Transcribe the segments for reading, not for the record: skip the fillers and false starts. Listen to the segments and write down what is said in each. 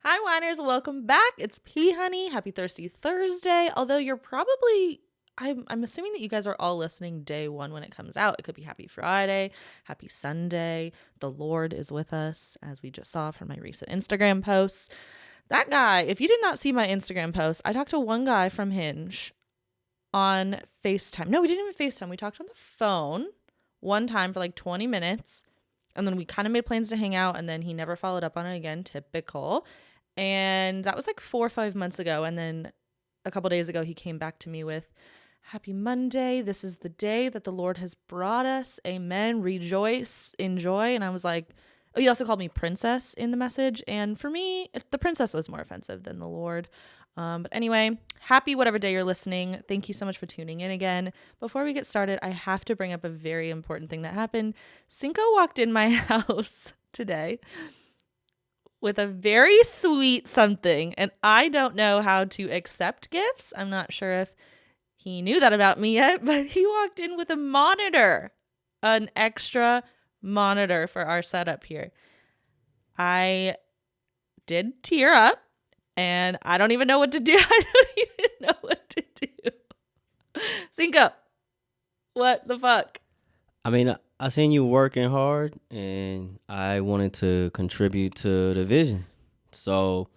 Hi, whiners. Welcome back. It's P Honey. Happy Thirsty Thursday. Although you're probably, I'm assuming that you guys are all listening day one when it comes out. It could be Happy Friday, Happy Sunday. The Lord is with us, as we just saw from my recent Instagram posts. That guy, if you did not see my Instagram post, I talked to one guy from Hinge on FaceTime. No, we didn't even FaceTime. We talked on the phone one time for like 20 minutes. And then we kind of made plans to hang out. And then he never followed up on it again. Typical. And that was like 4 or 5 months ago. And then a couple days ago, he came back to me with, Happy Monday. This is the day that the Lord has brought us. Amen. Rejoice. Enjoy. And I was like, oh, he also called me princess in the message. And for me, the princess was more offensive than the Lord. But anyway, happy whatever day you're listening. Thank you so much for tuning in again. Before we get started, I have to bring up a very important thing that happened. Cinqo walked in my house today with a very sweet something, and I don't know how to accept gifts. I'm not sure if he knew that about me yet, but he walked in with a monitor, an extra monitor for our setup here. I did tear up, and I don't even know what to do. I don't even know what to do. Cinqo, what the fuck? I mean, I seen you working hard, and I wanted to contribute to the vision. So,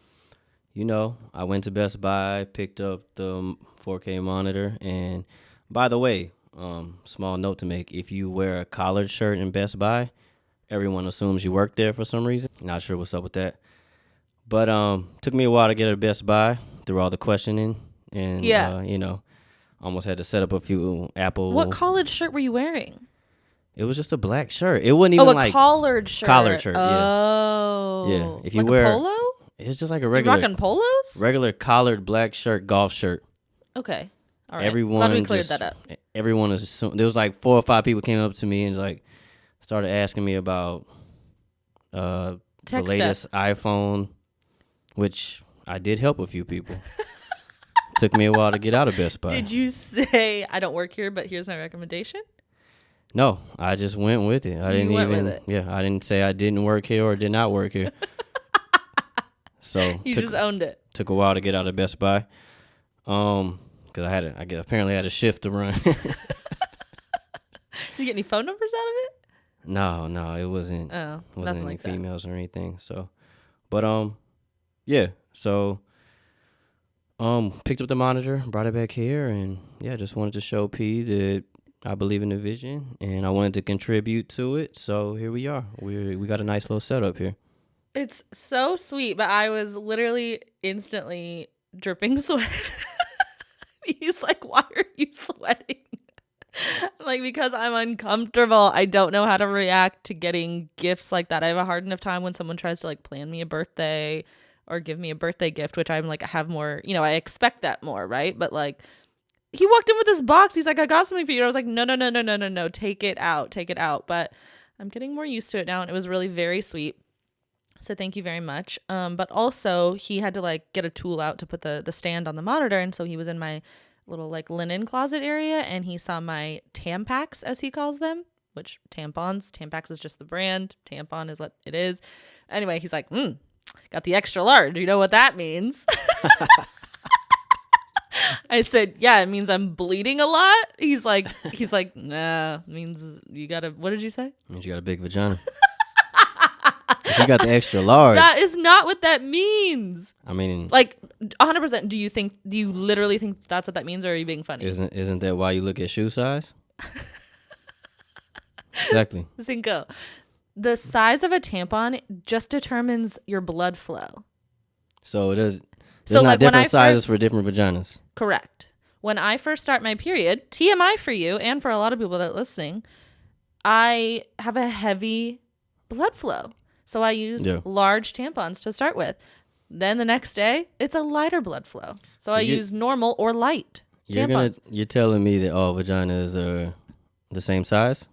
I went to Best Buy, picked up the 4K monitor, and by the way, small note to make, if you wear a collared shirt in Best Buy, everyone assumes you work there for some reason. Not sure what's up with that. But took me a while to get to Best Buy through all the questioning, and, almost had to set up a few Apple. What collared shirt were you wearing? It was just a black shirt. It wasn't even like collared shirt. Collared shirt, yeah. Oh. Yeah. If you like wear a polo? It's just like a You regular rocking polos? regular collared black shirt, golf shirt. Okay. All right. Everyone Glad we cleared that up. Everyone is there was like 4 or 5 people came up to me and like started asking me about the latest iPhone, which I did help a few people. Took me a while to get out of Best Buy. Did you say I don't work here, but here's my recommendation? No, I just went with it. I didn't say I didn't work here or did not work here. So you just owned it. Took a while to get out of Best Buy, because apparently I had a shift to run. Did you get any phone numbers out of it? No, it wasn't. Oh, wasn't any like females or anything. So, but yeah. So, picked up the monitor, brought it back here, and just wanted to show P that I believe in the vision, and I wanted to contribute to it. So here we are. We got a nice little setup here. It's so sweet, but I was literally instantly dripping sweat. He's like, why are you sweating? I'm like, because I'm uncomfortable. I don't know how to react to getting gifts like that. I have a hard enough time when someone tries to like plan me a birthday or give me a birthday gift, which I'm like, I have more, I expect that more, right? But like, he walked in with this box. He's like, I got something for you. And I was like, no. Take it out. But I'm getting more used to it now. And it was really very sweet. So thank you very much. But also he had to like get a tool out to put the stand on the monitor. And so he was in my little like linen closet area and he saw my Tampax, as he calls them, which Tampax is just the brand. Tampon is what it is. Anyway, he's like, got the extra large. You know what that means? I said, yeah, it means I'm bleeding a lot. He's like, nah, it means you got what did you say? It means you got a big vagina. If you got the extra large. That is not what that means. I mean, like 100%. Do you literally think that's what that means, or are you being funny? Isn't that why you look at shoe size? Exactly. Cinqo. The size of a tampon just determines your blood flow. So there's not different sizes for different vaginas. Correct. When I first start my period, TMI for you and for a lot of people that are listening, I have a heavy blood flow. So I use large tampons to start with. Then the next day, it's a lighter blood flow. So I use normal or light tampons. You're telling me that all vaginas are the same size?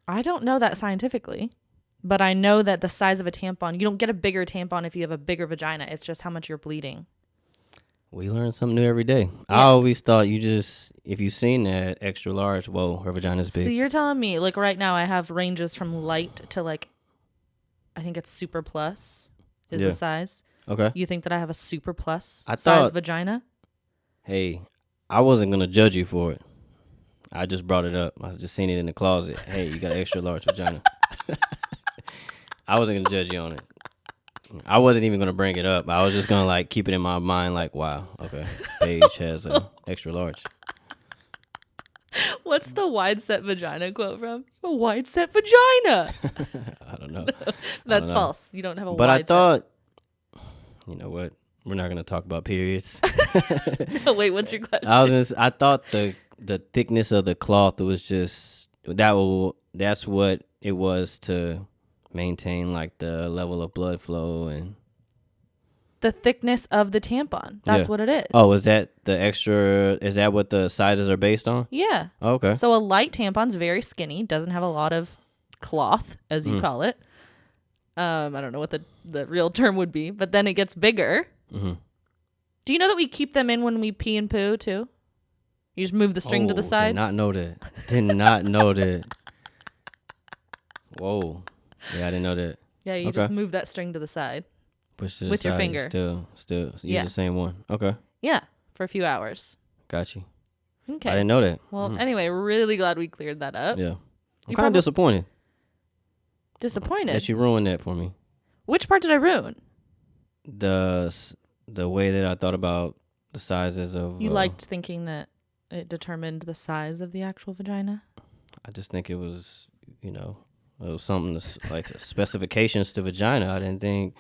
I don't know that scientifically, but I know that the size of a tampon, you don't get a bigger tampon if you have a bigger vagina. It's just how much you're bleeding. We learn something new every day. Yeah. I always thought if you seen that extra large, whoa, her vagina's big. So you're telling me, like right now I have ranges from light to like, I think it's super plus is the size. Okay. You think that I have a super plus I size thought- vagina? Hey, I wasn't gonna judge you for it. I just brought it up. I was just seeing it in the closet. Hey, you got an extra large vagina. I wasn't gonna judge you on it. I wasn't even gonna bring it up. I was just gonna like keep it in my mind. Like, wow, okay, Paige has an extra large. What's the wide set vagina quote from? A wide set vagina. I don't know. That's know. false. You don't have a But wide I thought, you know what? We're not gonna talk about periods. set. No, wait, what's your question? I thought the thickness of the cloth was just that's what it was to maintain like the level of blood flow and The thickness of the tampon. That's Yeah. what it is. Oh, is that the extra? Is that what the sizes are based on? Yeah. Oh, okay. So a light tampon's very skinny, doesn't have a lot of cloth, as you call it. I don't know what the real term would be, but then it gets bigger. Mm-hmm. Do you know that we keep them in when we pee and poo too? You just move the string to the side. Did not know that. Did not know that. Whoa. Yeah, I didn't know that. Yeah, you Okay. just move that string to the side. Push to the With your side, finger. Still use Yeah. the same one. Okay. Yeah, for a few hours. Got you. Okay. I didn't know that. Well, anyway, really glad we cleared that up. Yeah. I'm You kind of probably- disappointed Disappointed. that you ruined that for me. Which part did I ruin? The way that I thought about the sizes of. You liked thinking that it determined the size of the actual vagina? I just think it was, it was something like specifications to vagina. I didn't think,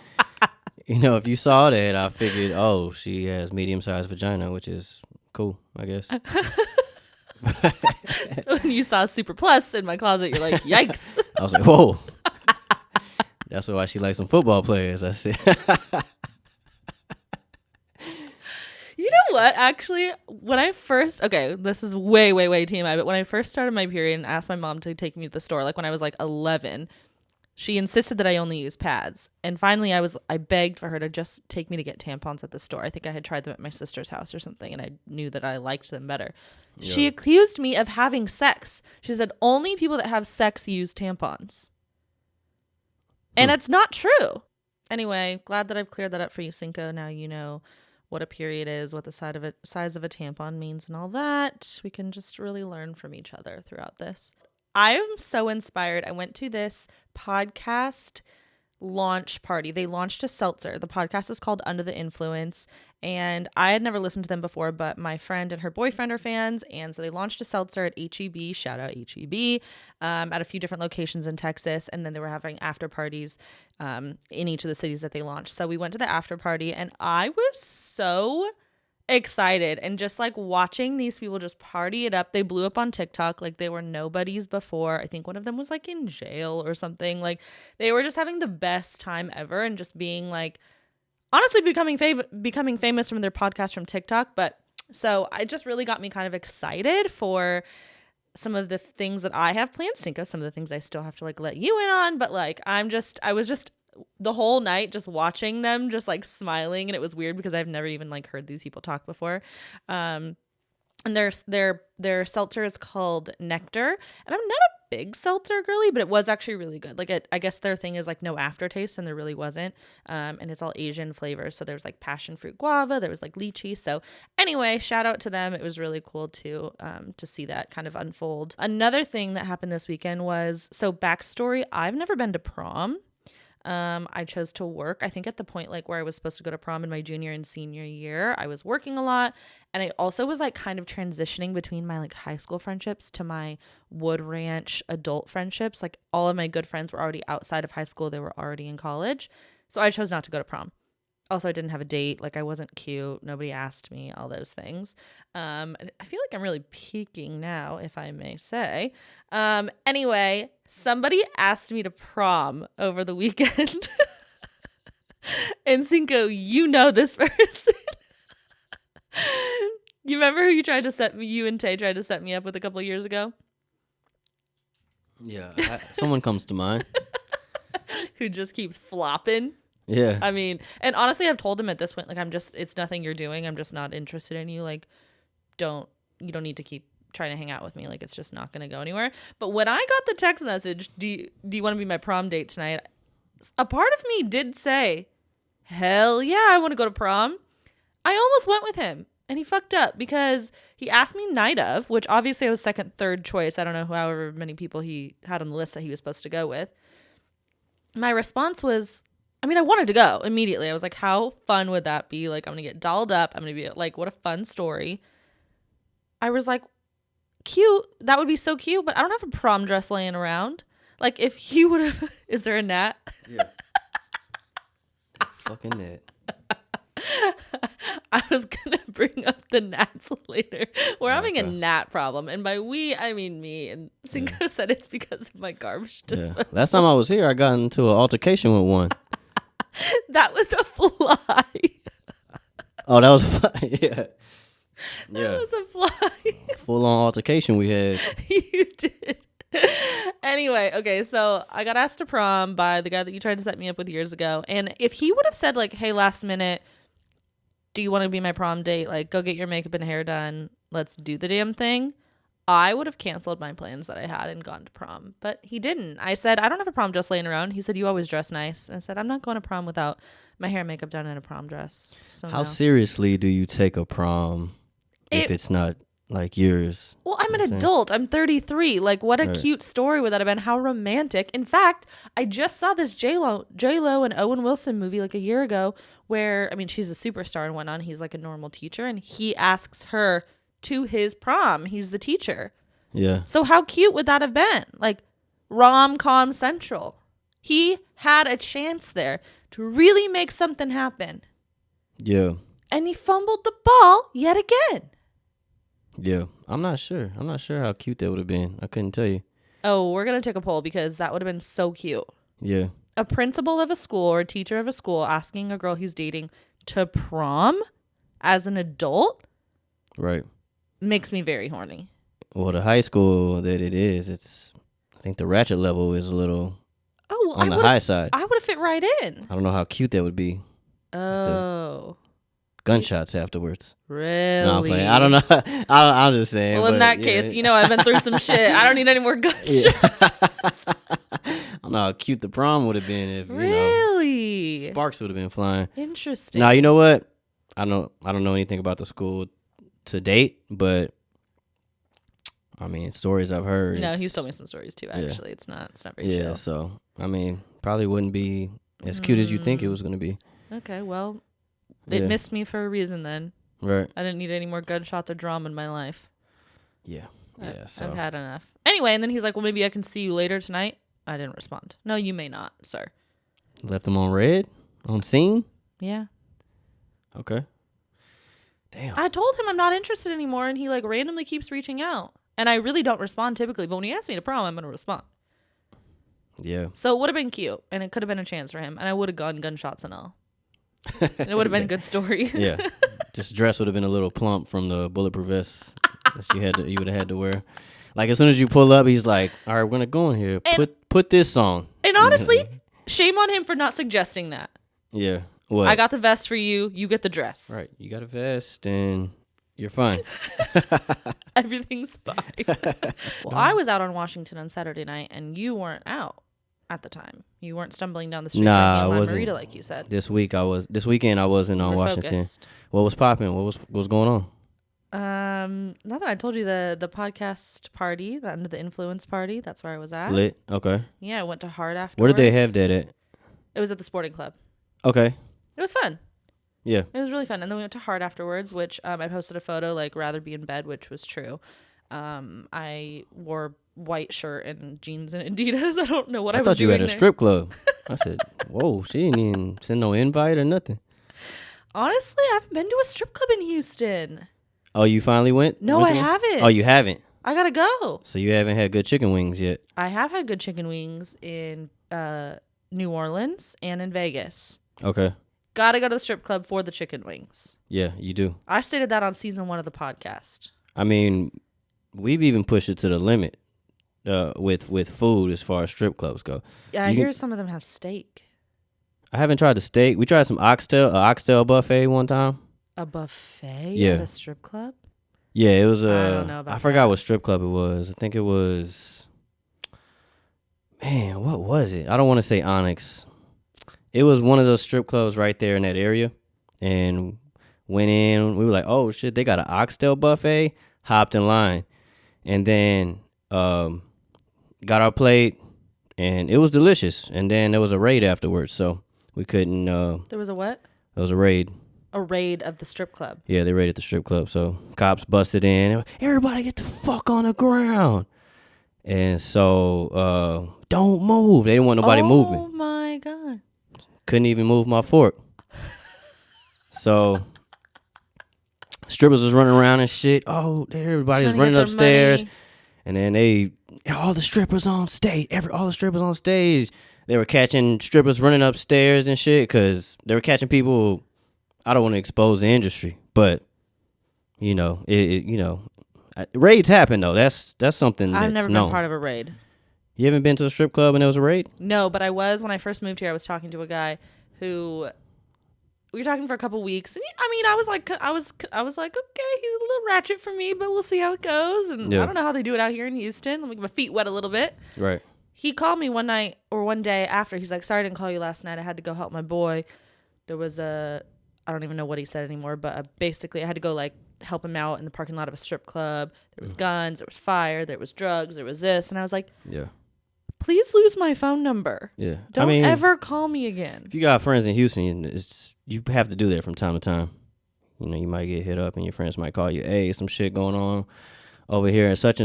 if you saw that, I figured, oh, she has medium-sized vagina, which is cool, I guess. So when you saw Super Plus in my closet, you're like, yikes. I was like, whoa. That's why she likes some football players, I said. You know what? Actually, when I first, okay, this is way, way, way TMI, but when I first started my period and asked my mom to take me to the store, like when I was like 11, she insisted that I only use pads. And finally I begged for her to just take me to get tampons at the store. I think I had tried them at my sister's house or something, and I knew that I liked them better. Yeah. She accused me of having sex. She said only people that have sex use tampons. And it's not true. Anyway, glad that I've cleared that up for you, Cinqo. Now you know what a period is, what the size of a tampon means, and all that. We can just really learn from each other throughout this. I am so inspired. I went to this podcast launch party. They launched a seltzer. The podcast is called Under the Influence, and I had never listened to them before, but my friend and her boyfriend are fans, and so they launched a seltzer at HEB, shout out HEB, at a few different locations in Texas, and then they were having after parties in each of the cities that they launched. So we went to the after party, and I was so excited and just like watching these people just party it up. They blew up on TikTok like they were nobodies before. I think one of them was like in jail or something. Like they were just having the best time ever and just being like honestly becoming famous from their podcast from TikTok. But so it just really got me kind of excited for some of the things that I have planned. Cinqo, some of the things I still have to like let you in on, but like I was just the whole night just watching them just like smiling, and it was weird because I've never even like heard these people talk before. And their seltzer is called Nectar, and I'm not a big seltzer girly, but it was actually really good. Like I guess their thing is like no aftertaste, and there really wasn't. And it's all Asian flavors, so there was like passion fruit guava, there was like lychee. So anyway, shout out to them. It was really cool to see that kind of unfold. Another thing that happened this weekend was, so backstory, I've never been to prom. I chose to work. I think at the point like where I was supposed to go to prom in my junior and senior year, I was working a lot. And I also was like kind of transitioning between my like high school friendships to my Wood Ranch adult friendships. Like all of my good friends were already outside of high school. They were already in college. So I chose not to go to prom. Also, I didn't have a date. Like I wasn't cute. Nobody asked me, all those things. I feel like I'm really peaking now, if I may say. Anyway, somebody asked me to prom over the weekend. And Cinqo, you know this person. You remember who you and Tay tried to set me up with a couple of years ago? Yeah, someone comes to mind. Who just keeps flopping. Yeah. I mean, and honestly, I've told him at this point, like, it's nothing you're doing. I'm just not interested in you. Like, you don't need to keep trying to hang out with me. Like, it's just not going to go anywhere. But when I got the text message, do you want to be my prom date tonight? A part of me did say, hell yeah, I want to go to prom. I almost went with him. And he fucked up because he asked me night of, which obviously I was second, third choice. I don't know however many people he had on the list that he was supposed to go with. My response was, I mean, I wanted to go immediately. I was like, how fun would that be? Like, I'm going to get dolled up. I'm going to be like, what a fun story. I was like, cute. That would be so cute, but I don't have a prom dress laying around. Like, if he would have, is there a gnat? Yeah. Fucking gnat. I was going to bring up the gnats later. We're having a Okay. gnat problem. And by we, I mean me. And Cinqo said it's because of my garbage disposal. Yeah. Last time I was here, I got into an altercation with one. That was a fly. Oh, that was yeah. That was a fly. Full on altercation we had. You did. Anyway, okay, so I got asked to prom by the guy that you tried to set me up with years ago. And if he would have said, like, hey, last minute, do you want to be my prom date? Like, go get your makeup and hair done. Let's do the damn thing. I would have canceled my plans that I had and gone to prom. But he didn't. I said, I don't have a prom dress laying around. He said, you always dress nice. And I said, I'm not going to prom without my hair and makeup done in a prom dress. So How no. seriously do you take a prom if it's not like yours? Well, I'm You know an what I'm adult. I'm 33. Like, what a Right. cute story would that have been? How romantic. In fact, I just saw this J-Lo and Owen Wilson movie like a year ago where, I mean, she's a superstar and whatnot. He's like a normal teacher and he asks her to his prom. He's the teacher. Yeah. So how cute would that have been? Like, rom-com central. He had a chance there to really make something happen. Yeah. And he fumbled the ball yet again. Yeah. I'm not sure. I'm not sure how cute that would have been. I couldn't tell you. Oh, we're going to take a poll because that would have been so cute. Yeah. A principal of a school or a teacher of a school asking a girl he's dating to prom as an adult Right. makes me very horny. Well, the high school that it is, I think the ratchet level is a little Oh, well, on the high side. I would have fit right in. I don't know how cute that would be. Oh, Gunshots afterwards. really? No, I'm playing. I don't know. I'm just saying. Well, in but, that yeah. case, you know, I've been through some shit. I don't need any more gunshots. Yeah. I don't know how cute the prom would have been if Really? sparks would have been flying. Interesting. Now, you know what? I don't know anything about the school to date, but I mean, stories I've heard. No, he's told me some stories too. Actually, it's not very chill. So I mean, probably wouldn't be as cute as you think it was gonna be. Okay, well, it Yeah. missed me for a reason then. Right. I didn't need any more gunshots or drama in my life. Yeah. Yeah. So I've had enough. Anyway, and then he's like, well, maybe I can see you later tonight. I didn't respond. No, you may not, sir. left them on red, on scene. Yeah. Okay. Damn. I told him I'm not interested anymore, and he like randomly keeps reaching out. And I really don't respond typically, but when he asks me to prom, I'm going to respond. Yeah. So it would have been cute, and it could have been a chance for him, and I would have gone gunshots and all. And it would have been a good story. Yeah. Just dress would have been a little plump from the bulletproof vest that you would have had to wear. Like as soon as you pull up, he's like, "All right, we're gonna go in here. And- Put this on." And honestly, shame on him for not suggesting that. Yeah. What? I got the vest for you. You get the dress. Right. You got a vest and you're fine. Everything's fine. Well, I was out on Washington on Saturday night, and you weren't out at the time. You weren't stumbling down the street Nah, drinking I a wasn't. margarita like you said. This weekend I wasn't on You were Washington. focused. What was popping? What was going on? Nothing. I told you the podcast party, the Under the Influence party. That's where I was at. Lit. Okay. Yeah, I went to Hard afterwards. Where did they have that at? It was at the sporting club. Okay. It was fun. Yeah. It was really fun. And then we went to Hard afterwards, which I posted a photo, like, rather be in bed, which was true. I wore white shirt and jeans and Adidas. I don't know what I was thought you doing had a there. strip club. I said, "Whoa, she didn't even send no invite or nothing." Honestly, I haven't been to a strip club in Houston. Oh, you finally went? No, Went I to one? haven't. Oh, you haven't. I gotta go. So you haven't had good chicken wings yet. I have had good chicken wings in New Orleans and in Vegas. Okay. Gotta go to the strip club for the chicken wings. Yeah, you do. I stated that on season 1 of the podcast. I mean, we've even pushed it to the limit with food as far as strip clubs go. Yeah, I You hear can- some of them have steak. I haven't tried the steak. We tried some oxtail buffet one time. A buffet Yeah. at a strip club? Yeah, it was. I don't know about I forgot that. what strip club it was. I think it was. Man, what was it? I don't want to say Onyx. it was one of those strip clubs right there in that area, and went in. We were like, oh shit, they got an oxtail buffet. Hopped in line, and then got our plate, and it was delicious. And then there was a raid afterwards, so we couldn't. There was a what? There was a raid. A raid of the strip club. Yeah, they raided the strip club. So cops busted in. They were, everybody get the fuck on the ground. And so don't move. They didn't want nobody moving. Oh my God. Couldn't even move my fork. So strippers was running around and shit. Oh, everybody was running upstairs. And then all the strippers on stage. All the strippers on stage. They were catching strippers running upstairs and shit because they were catching people. I don't want to expose the industry, but raids happen though. That's something that's I've never been part of a raid. You haven't been to a strip club and there was a raid? No, but I was when I first moved here. I was talking to a guy who we were talking for a couple weeks, and I was like, okay, he's a little ratchet for me, but we'll see how it goes. And I don't know how they do it out here in Houston. Let me get my feet wet a little bit. Right. He called me one night or one day after. He's like, sorry I didn't call you last night. I had to go help my boy. There was I don't even know what he said anymore, but basically I had to go like help him out in the parking lot of a strip club. There was guns, there was fire, there was drugs, there was this. And I was like, yeah, please lose my phone number. Yeah. Don't ever call me again. If you got friends in Houston, you have to do that from time to time. You might get hit up and your friends might call you, hey, some shit going on over here and such.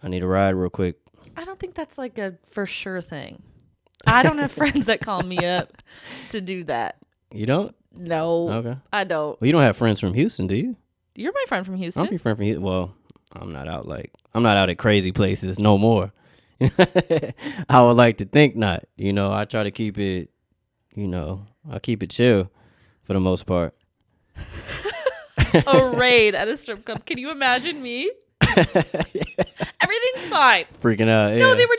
I need a ride real quick. I don't think that's like a for sure thing. I don't have friends that call me up to do that. You don't? No. Okay. I don't. Well, you don't have friends from Houston, do you? You're my friend from Houston. I'm your friend from Houston. Well, I'm not out at crazy places no more. I would like to think not. I try to keep it, I keep it chill for the most part. A raid at a strip club. Can you imagine me? Everything's fine. Freaking out. Yeah. No, they were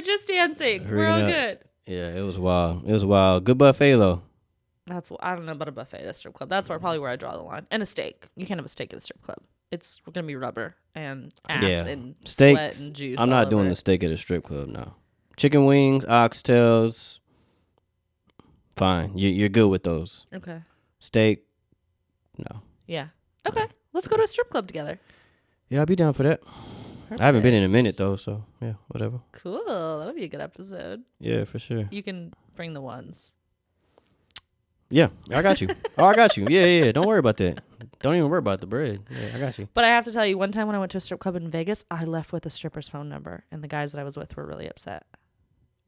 just dancing. We're all good. Yeah, it was wild. Good buffet though. I don't know about a buffet at a strip club. That's probably where I draw the line. And a steak. You can't have a steak at a strip club. It's going to be rubber and ass and steaks, sweat and juice. I'm not doing the steak at a strip club now. Chicken wings, oxtails, fine. You're good with those. Okay. Steak, no. Yeah. Okay. Let's go to a strip club together. Yeah, I'll be down for that. Perfect. I haven't been in a minute though, so yeah, whatever. Cool. That'll be a good episode. Yeah, for sure. You can bring the ones. Yeah, I got you. I got you. Yeah. Don't worry about that. Don't even worry about the bread. Yeah, I got you. But I have to tell you, one time when I went to a strip club in Vegas, I left with a stripper's phone number, and the guys that I was with were really upset.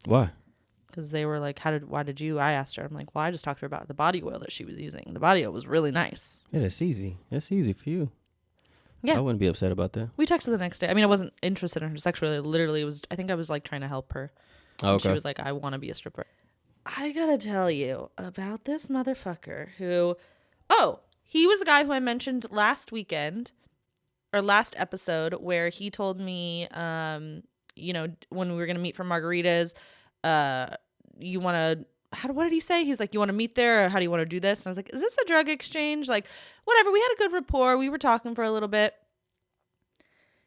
Why? Because they were like, why did you? I asked her. I'm like, well, I just talked to her about the body oil that she was using. The body oil was really nice. Yeah, that's easy. That's easy for you. Yeah. I wouldn't be upset about that. We texted the next day. I wasn't interested in her sexually. Literally, I think I was like trying to help her. Oh, okay. She was like, I want to be a stripper. I gotta tell you about this motherfucker who, he was the guy who I mentioned last weekend or last episode where he told me, when we were going to meet for margaritas, you want to, what did he say? He was like, you want to meet there or how do you want to do this? And I was like, is this a drug exchange? Like, whatever. We had a good rapport. We were talking for a little bit.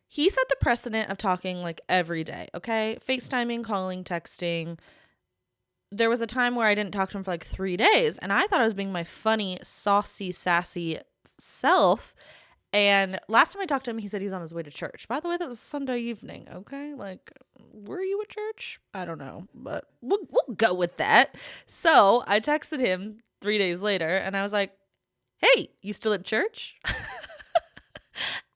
He set the precedent of talking like every day. Okay. FaceTiming, calling, texting. There was a time where I didn't talk to him for like 3 days, and I thought I was being my funny, saucy, sassy self. And last time I talked to him, he said he's on his way to church. By the way, that was Sunday evening, okay? Like, were you at church? I don't know, but we'll go with that. So I texted him 3 days later, and I was like, hey, you still at church?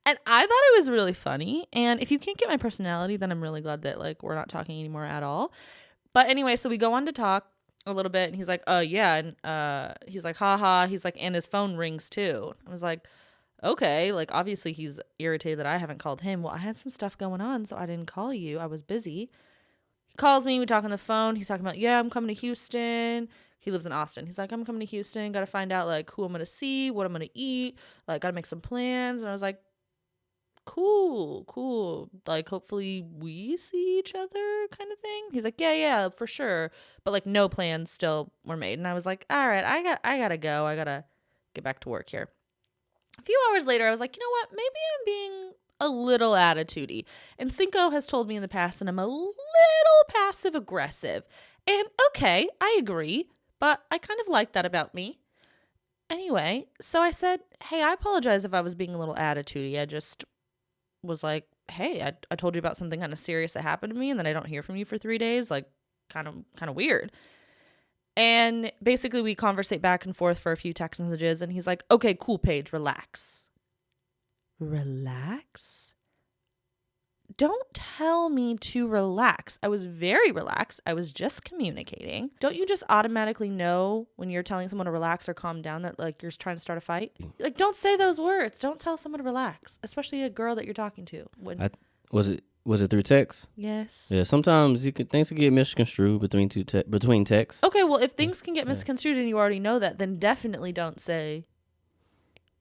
And I thought it was really funny. And if you can't get my personality, then I'm really glad that like we're not talking anymore at all. But anyway, so we go on to talk a little bit, and he's like, yeah. And he's like, haha. He's like, and his phone rings too. I was like, okay. Like, obviously he's irritated that I haven't called him. Well, I had some stuff going on, so I didn't call you. I was busy. He calls me. We talk on the phone. He's talking about, yeah, I'm coming to Houston. He lives in Austin. He's like, I'm coming to Houston. Got to find out, like, who I'm going to see, what I'm going to eat. Like, got to make some plans. And I was like, cool. Like, hopefully we see each other kind of thing. He's like, yeah, for sure. But, like, no plans still were made. And I was like, all right, I got to go. I got to get back to work here. A few hours later, I was like, you know what? Maybe I'm being a little attitudey. And Cinqo has told me in the past that I'm a little passive aggressive. And okay, I agree, but I kind of like that about me. Anyway, so I said, hey, I apologize if I was being a little attitudey. I just was like, hey, I told you about something kind of serious that happened to me, and then I don't hear from you for 3 days. Like, kind of weird. And basically we conversate back and forth for a few text messages, and he's like, okay, cool, Paige, relax. Relax? Don't tell me to relax. I was very relaxed. I was just communicating. Don't you just automatically know when you're telling someone to relax or calm down that like you're trying to start a fight? Like, don't say those words. Don't tell someone to relax, especially a girl that you're talking to. Was it through text? Yes. Yeah, sometimes things can get misconstrued between texts. Okay, well, if things can get misconstrued and you already know that, then definitely don't say,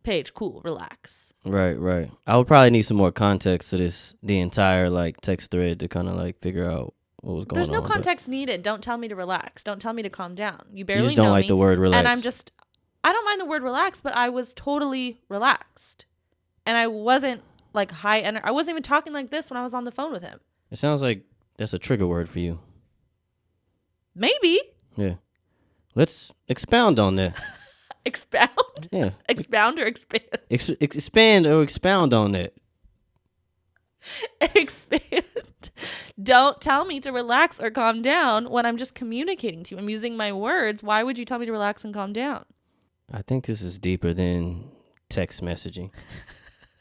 Paige, cool, relax. Right. I would probably need some more context to the entire like text thread to kind of like figure out what was going on. There's no context needed. Don't tell me to relax. Don't tell me to calm down. You barely just don't know like me, the word relax. and I don't mind the word relax, but I was totally relaxed. And I wasn't like high energy. I wasn't even talking like this when I was on the phone with him. It sounds like that's a trigger word for you. Maybe. Yeah. Let's expound on that. Expound? Yeah. Expound or expand? Expand or expound on that. Expand. Don't tell me to relax or calm down when I'm just communicating to you. I'm using my words. Why would you tell me to relax and calm down? I think this is deeper than text messaging.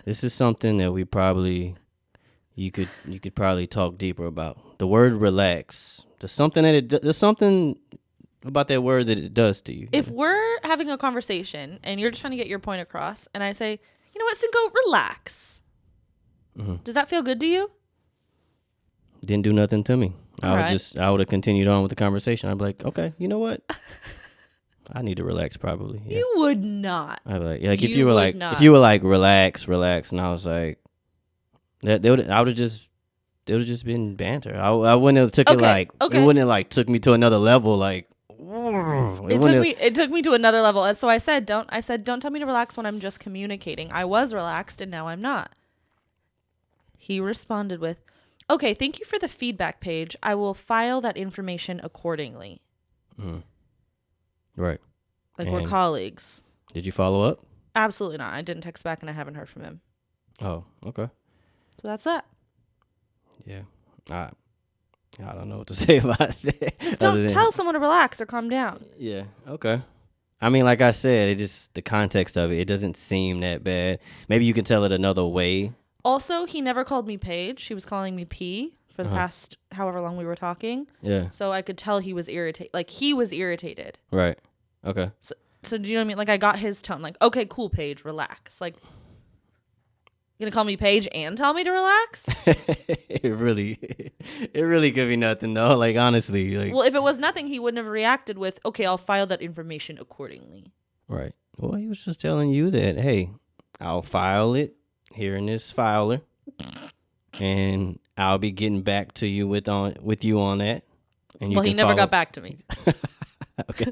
This is something that you could probably talk deeper about. The word relax. There's something about that word that it does to you. If we're having a conversation and you're just trying to get your point across, and I say, you know what, Cinqo, relax. Mm-hmm. Does that feel good to you? Didn't do nothing to me. I would have continued on with the conversation. I'd be like, okay, you know what? I need to relax probably. Yeah. You would not. I'd be like if you were like relax, and I was like that it would have just been banter. I wouldn't have took it like it wouldn't have like took me to another level like it took me to another level. And so I said don't tell me to relax when I'm just communicating. I was relaxed and now I'm not. He responded with, okay, thank you for the feedback, Paige. I will file that information accordingly. Mm-hmm. Right. Like, we're colleagues. Did you follow up? Absolutely not. I didn't text back and I haven't heard from him. Oh, okay. So that's that. Yeah. I don't know what to say about that. Just don't tell someone to relax or calm down. Yeah. Okay. I mean, like I said, the context of it doesn't seem that bad. Maybe you can tell it another way. Also, he never called me Paige. He was calling me P for the past however long we were talking. Yeah. So I could tell he was irritated. Like, he was irritated. Right. Okay. So do you know what I mean? Like, I got his tone. Like, okay, cool, Paige, relax. Like, you gonna call me Paige and tell me to relax? It really could be nothing though. Like, honestly, like. Well, if it was nothing, he wouldn't have reacted with, okay, I'll file that information accordingly. Right. Well, he was just telling you that, hey, I'll file it here in this filer, and I'll be getting back to you with you on that. And he never got back to me. Okay.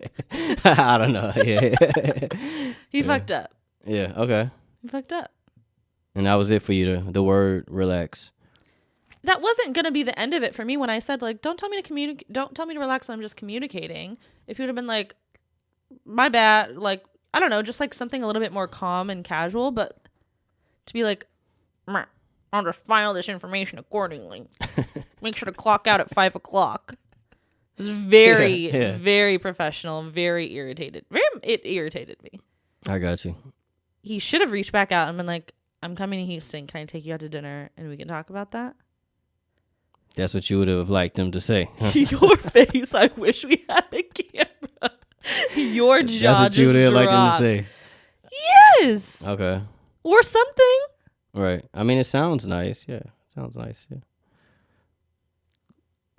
I don't know. Yeah. He fucked up. Yeah. Okay. He fucked up. And that was it for you, the word relax. That wasn't going to be the end of it for me when I said, like, don't tell me to relax when I'm just communicating. If you would have been like, my bad, like, I don't know, just like something a little bit more calm and casual, but to be like, I'll just file this information accordingly. Make sure to clock out at 5 o'clock. It was very, very professional, very irritated. It irritated me. I got you. He should have reached back out and been like, I'm coming to Houston. Can I take you out to dinner and we can talk about that? That's what you would have liked him to say. Your face. I wish we had a camera. Your jaw. That's what you would have liked him to say. Yes. Okay. Or something. Right. I mean, it sounds nice. Yeah. Sounds nice. Yeah.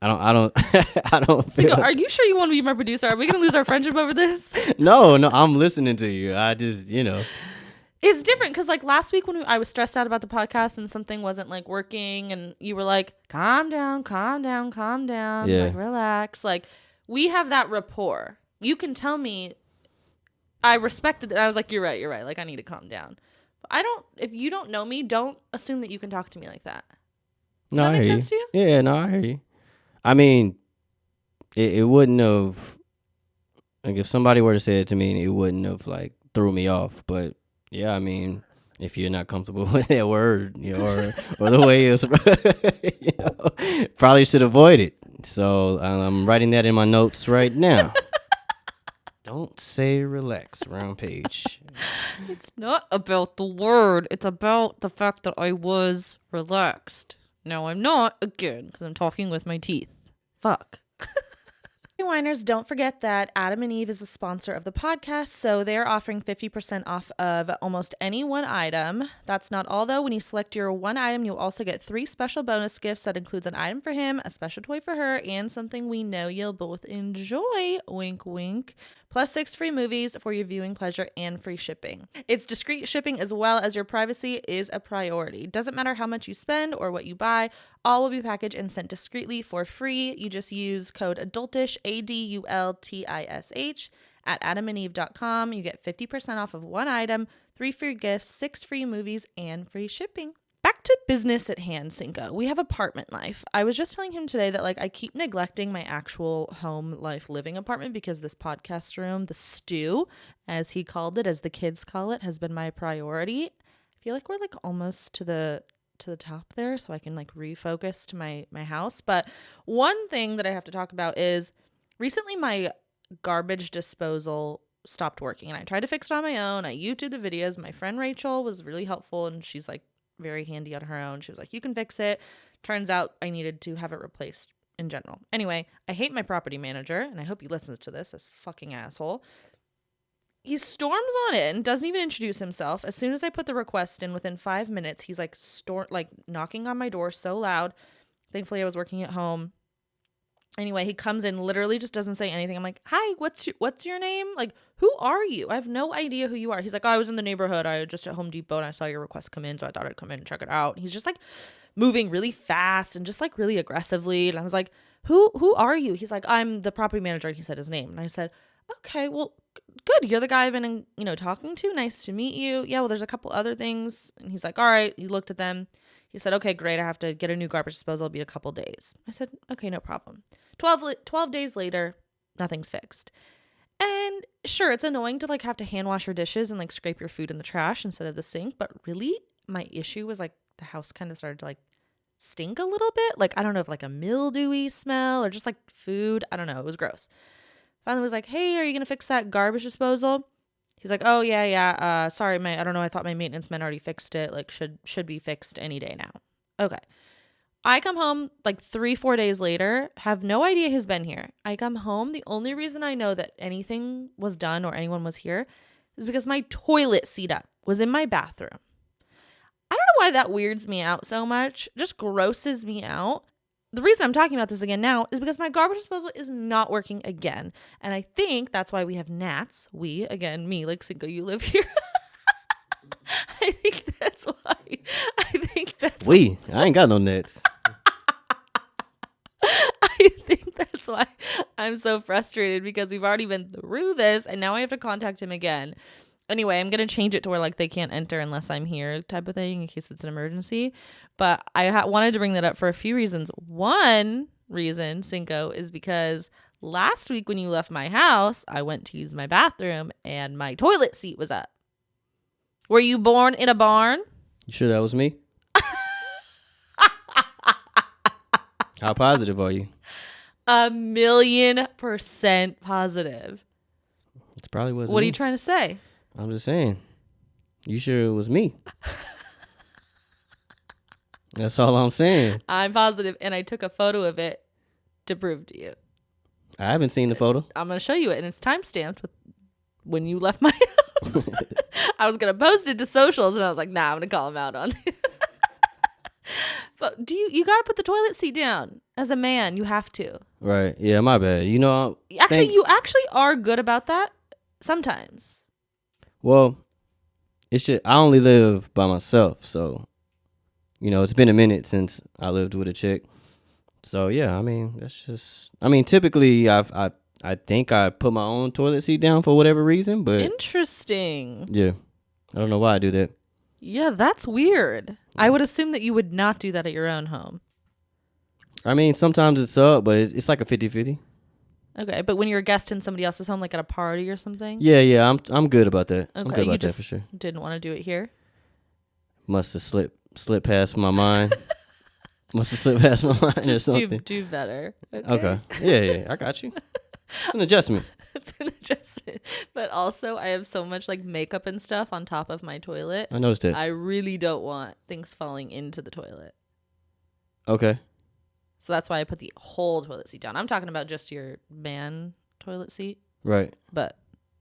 I don't Cinqo, are you sure you want to be my producer? Are we going to lose our friendship over this? No, I'm listening to you. I just, It's different because, like, last week when I was stressed out about the podcast and something wasn't, like, working and you were like, calm down, yeah. like, relax. Like, we have that rapport. You can tell me I respected it. I was like, you're right. Like, I need to calm down. But if you don't know me, don't assume that you can talk to me like that. Does that make sense to you? Yeah, no, I hear you. I mean, it wouldn't have, like, if somebody were to say it to me, it wouldn't have, like, threw me off. But, yeah, I mean, if you're not comfortable with that word, or the way it's, probably should avoid it. So I'm writing that in my notes right now. Don't say relax around Paige. It's not about the word. It's about the fact that I was relaxed. No, I'm not, again, because I'm talking with my teeth. Fuck. Hey, whiners, don't forget that Adam and Eve is a sponsor of the podcast, so they're offering 50% off of almost any one item. That's not all, though. When you select your one item, you'll also get 3 special bonus gifts. That includes an item for him, a special toy for her, and something we know you'll both enjoy. Wink, wink. Plus 6 free movies for your viewing pleasure and free shipping. It's discreet shipping as well, as your privacy is a priority. Doesn't matter how much you spend or what you buy, all will be packaged and sent discreetly for free. You just use code ADULTISH, ADULTISH, at adamandeve.com. You get 50% off of one item, 3 free gifts, 6 free movies, and free shipping. Back to business at hand, Cinqo. We have apartment life. I was just telling him today that, like, I keep neglecting my actual home life living apartment because this podcast room, the stew, as he called it, as the kids call it, has been my priority. I feel like we're, like, almost to the top there, so I can, like, refocus to my house. But one thing that I have to talk about is recently my garbage disposal stopped working, and I tried to fix it on my own. I YouTubed the videos. My friend Rachel was really helpful, and she's, like, very handy on her own. She was like, you can fix it. Turns out I needed to have it replaced in general. Anyway, I hate my property manager, and I hope he listens to this fucking asshole. He storms on in, doesn't even introduce himself. As soon as I put the request in, within 5 minutes, he's like knocking on my door so loud. Thankfully, I was working at home. Anyway, he comes in, literally just doesn't say anything. I'm like, hi, what's your name? Like, who are you? I have no idea who you are. He's like, oh, I was in the neighborhood. I was just at Home Depot and I saw your request come in, so I thought I'd come in and check it out. He's just like moving really fast and just like really aggressively. And I was like, who are you? He's like, I'm the property manager. And he said his name. And I said, okay, well, good. You're the guy I've been, talking to. Nice to meet you. Yeah, well, there's a couple other things. And he's like, all right. He looked at them. He said, okay, great. I have to get a new garbage disposal. It'll be a couple days. I said, okay, no problem. 12 days later, nothing's fixed. And sure, it's annoying to like have to hand wash your dishes and like scrape your food in the trash instead of the sink. But really, my issue was like the house kind of started to like stink a little bit. Like, I don't know if like a mildewy smell or just like food. I don't know. It was gross. Finally was like, hey, are you going to fix that garbage disposal? He's like, oh, yeah. Sorry, I don't know. I thought my maintenance man already fixed it. Like, should be fixed any day now. Okay. I come home like 3-4 days later, have no idea he's been here. I come home. The only reason I know that anything was done or anyone was here is because my toilet seat up was in my bathroom. I don't know why that weirds me out so much. Just grosses me out. The reason I'm talking about this again now is because my garbage disposal is not working again. And I think that's why we have gnats. We, again, me, like Cinqo, you live here. I think that's why. I ain't got no nets. I think that's why I'm so frustrated, because we've already been through this and now I have to contact him again. Anyway, I'm going to change it to where like they can't enter unless I'm here type of thing in case it's an emergency. But I wanted to bring that up for a few reasons. One reason, Cinqo, is because last week when you left my house, I went to use my bathroom and my toilet seat was up. Were you born in a barn? You sure that was me? How positive are you? 1,000,000% positive. It probably was. What are you trying to say? I'm just saying. You sure it was me? That's all I'm saying. I'm positive, and I took a photo of it to prove to you. I haven't seen the photo. I'm going to show you it, and it's timestamped with when you left my house. I was going to post it to socials, and I was like, nah, I'm going to call him out on it. But you got to put the toilet seat down. As a man, you have to. Right. Yeah, my bad. You actually are good about that sometimes. Well, I only live by myself, so it's been a minute since I lived with a chick. So yeah, I mean, typically I think I put my own toilet seat down for whatever reason, but interesting. Yeah. I don't know why I do that. Yeah, that's weird. I would assume that you would not do that at your own home. I mean, sometimes it's up, but it's like a 50-50. Okay, but when you're a guest in somebody else's home, like at a party or something? Yeah. I'm good about that. Okay, I'm good you about that just for sure. didn't want to do it here? Must have slipped past my mind. Must have slipped past my mind or Just something. do better. Okay. Yeah. I got you. It's an adjustment. It's an adjustment. But also, I have so much like makeup and stuff on top of my toilet. I noticed that. I really don't want things falling into the toilet. Okay. So that's why I put the whole toilet seat down. I'm talking about just your man toilet seat. Right. But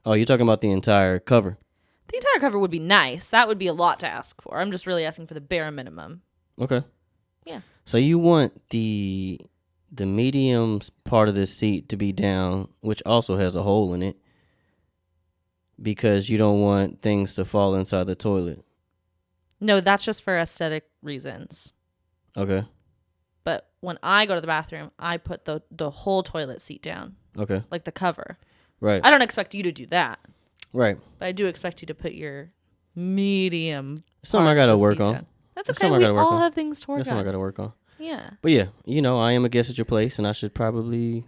Oh, you're talking about the entire cover. the entire cover would be nice. That would be a lot to ask for. I'm just really asking for the bare minimum. Okay. Yeah. So you want the medium part of the seat to be down, which also has a hole in it, because you don't want things to fall inside the toilet. No, that's just for aesthetic reasons. Okay. But when I go to the bathroom, I put the whole toilet seat down. Okay. Like the cover. Right. I don't expect you to do that. Right. But I do expect you to put your medium Something I part got to of the work seat on. down. That's That's okay. something I We gotta work all on. have things to work That's something I on. got to work on. Yeah. But yeah, I am a guest at your place, and I should probably,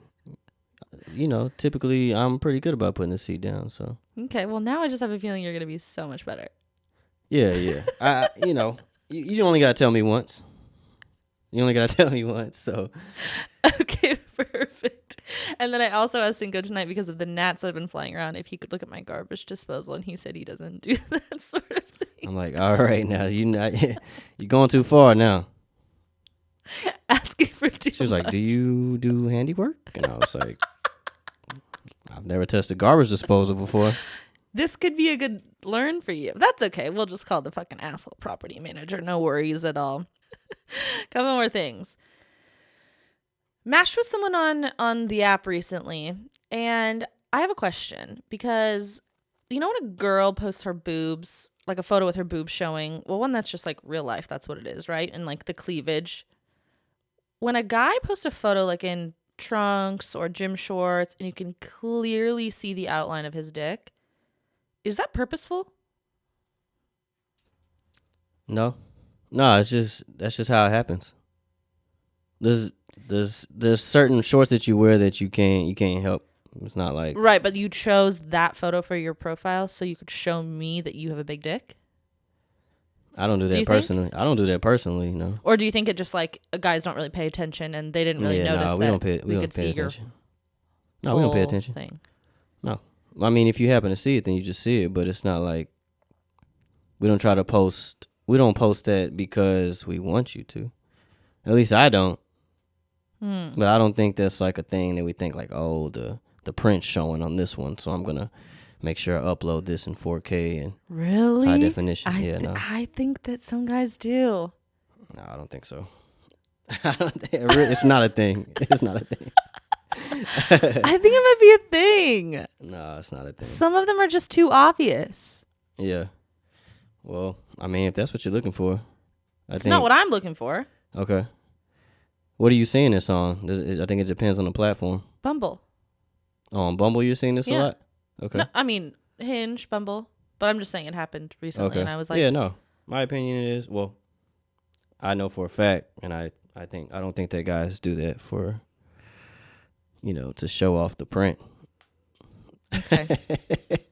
typically I'm pretty good about putting the seat down. So Okay. Well, now I just have a feeling you're going to be so much better. yeah. You only got to tell me once. You only got to tell me once. So Okay, perfect. And then I also asked Cinqo tonight, because of the gnats that have been flying around, if he could look at my garbage disposal, and he said he doesn't do that sort of thing. I'm like, all right, now you're going too far now. Asking for too She was like, much. do you do handiwork? And I was like, I've never tested garbage disposal before. This could be a good learn for you. That's okay. We'll just call the fucking asshole property manager. No worries at all. Couple more things. Matched with someone on the app recently, and I have a question, because you know when a girl posts her boobs, like a photo with her boobs showing, well, one that's just like real life, that's what it is, right? And like the cleavage. When a guy posts a photo like in trunks or gym shorts and you can clearly see the outline of his dick, is that purposeful? No, that's just how it happens. There's certain shorts that you wear that you can't help. It's not like Right, but you chose that photo for your profile so you could show me that you have a big dick? I don't do Do that you personally. think? I don't do that personally. No. Or do you think it just like guys don't really pay attention and they didn't really notice we that don't pay. We don't could pay see your attention. No, we don't pay whole attention. thing? No, I mean if you happen to see it, then you just see it. But it's not like we don't try to post. We don't post that because we want you to. At least I don't. But I don't think that's like a thing that we think like, oh, the print's showing on this one, so I'm gonna make sure I upload this in 4K and Really? high definition. No. I think that some guys do. No, I don't think so. It's not a thing. It's not a thing. I think it might be a thing. No, it's not a thing. Some of them are just too obvious. Yeah. Well, I mean, if that's what you're looking for, It's not what I'm looking for. Okay. What are you seeing this on? I think it depends on the platform. Bumble. Oh, on Bumble, you're seeing this a Yeah. lot? Okay. No, I mean, Hinge, Bumble. But I'm just saying it happened recently, Okay. and I was like, yeah, no. My opinion is, well, I know for a fact, and I don't think that guys do that for, to show off the print. okay.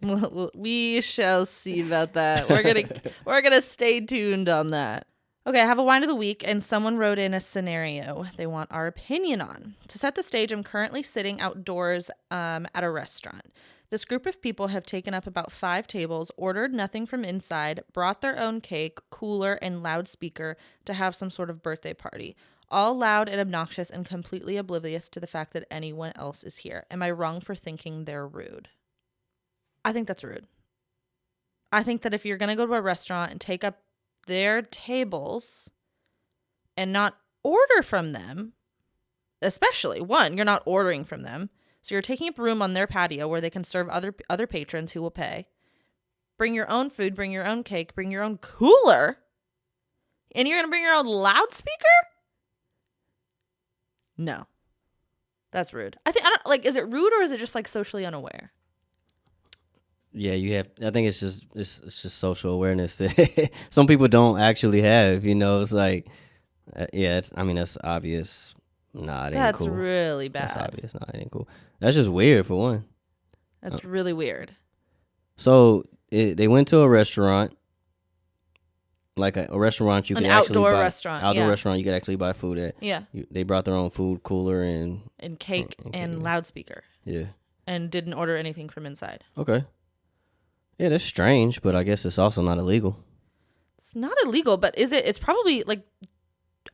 Well, we shall see about that. We're gonna stay tuned on that. Okay, I have a wine of the week, and someone wrote in a scenario they want our opinion on. To set the stage, I'm currently sitting outdoors at a restaurant. This group of people have taken up about 5 tables, ordered nothing from inside, brought their own cake, cooler, and loudspeaker to have some sort of birthday party. All loud and obnoxious and completely oblivious to the fact that anyone else is here. Am I wrong for thinking they're rude? I think that's rude. I think that if you're going to go to a restaurant and take up their tables and not order from them, especially, one, you're not ordering from them. So you're taking up room on their patio where they can serve other patrons who will pay. Bring your own food, bring your own cake, bring your own cooler, and you're going to bring your own loudspeaker? No. That's rude. I don't like, is it rude or is it just like socially unaware? Yeah, I think it's just social awareness that some people don't actually have. It's like, that's obvious. Nah, it ain't That's cool. really That's bad. obvious. Nah, it ain't cool. That's just weird for one. That's really weird. So they went to a restaurant, like a restaurant you An could actually outdoor buy. restaurant. Outdoor Yeah. restaurant you could actually buy food at. Yeah. They brought their own food cooler and Cake and loudspeaker. Yeah. And didn't order anything from inside. Okay. Yeah, that's strange, but I guess it's also not illegal. It's not illegal, but is it? It's probably like,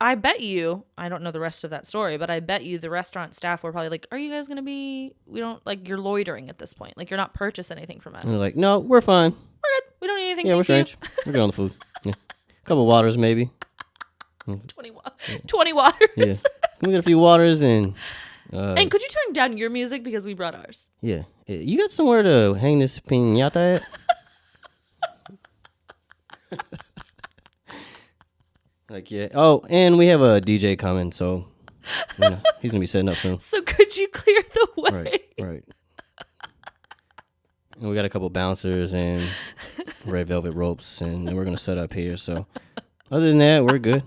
I bet you, I don't know the rest of that story, but I bet you the restaurant staff were probably like, are you guys going to be, we don't, like, you're loitering at this point. Like, you're not purchasing anything from us. And they're like, no, we're fine. We're good. We don't need anything. Yeah, we're Thank strange. We're good on the food. Yeah. A couple waters, maybe. 20 waters. Yeah. Can we get a few waters and... and could you turn down your music because we brought ours? Yeah. You got somewhere to hang this piñata at? Like, yeah. Oh, and we have a DJ coming, so he's gonna be setting up soon. So could you clear the way? Right. And we got a couple bouncers and red velvet ropes, and we're gonna set up here. So, other than that, we're good.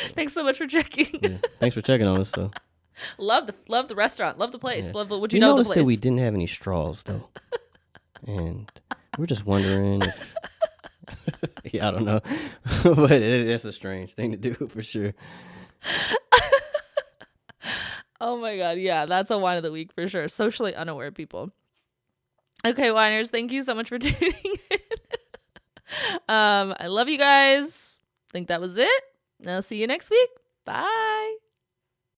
Thanks so much for checking. Yeah. Thanks for checking on us, though. Love the restaurant. Love the place. Yeah. Love what We you know of the noticed place. that we didn't have any straws, though, and we're just wondering if. Yeah, I don't know, but it's a strange thing to do for sure. Oh my god, yeah, that's a wine of the week for sure. Socially unaware people. Okay, winers, thank you so much for tuning in. I love you guys. I think that was it. I'll see you next week. Bye.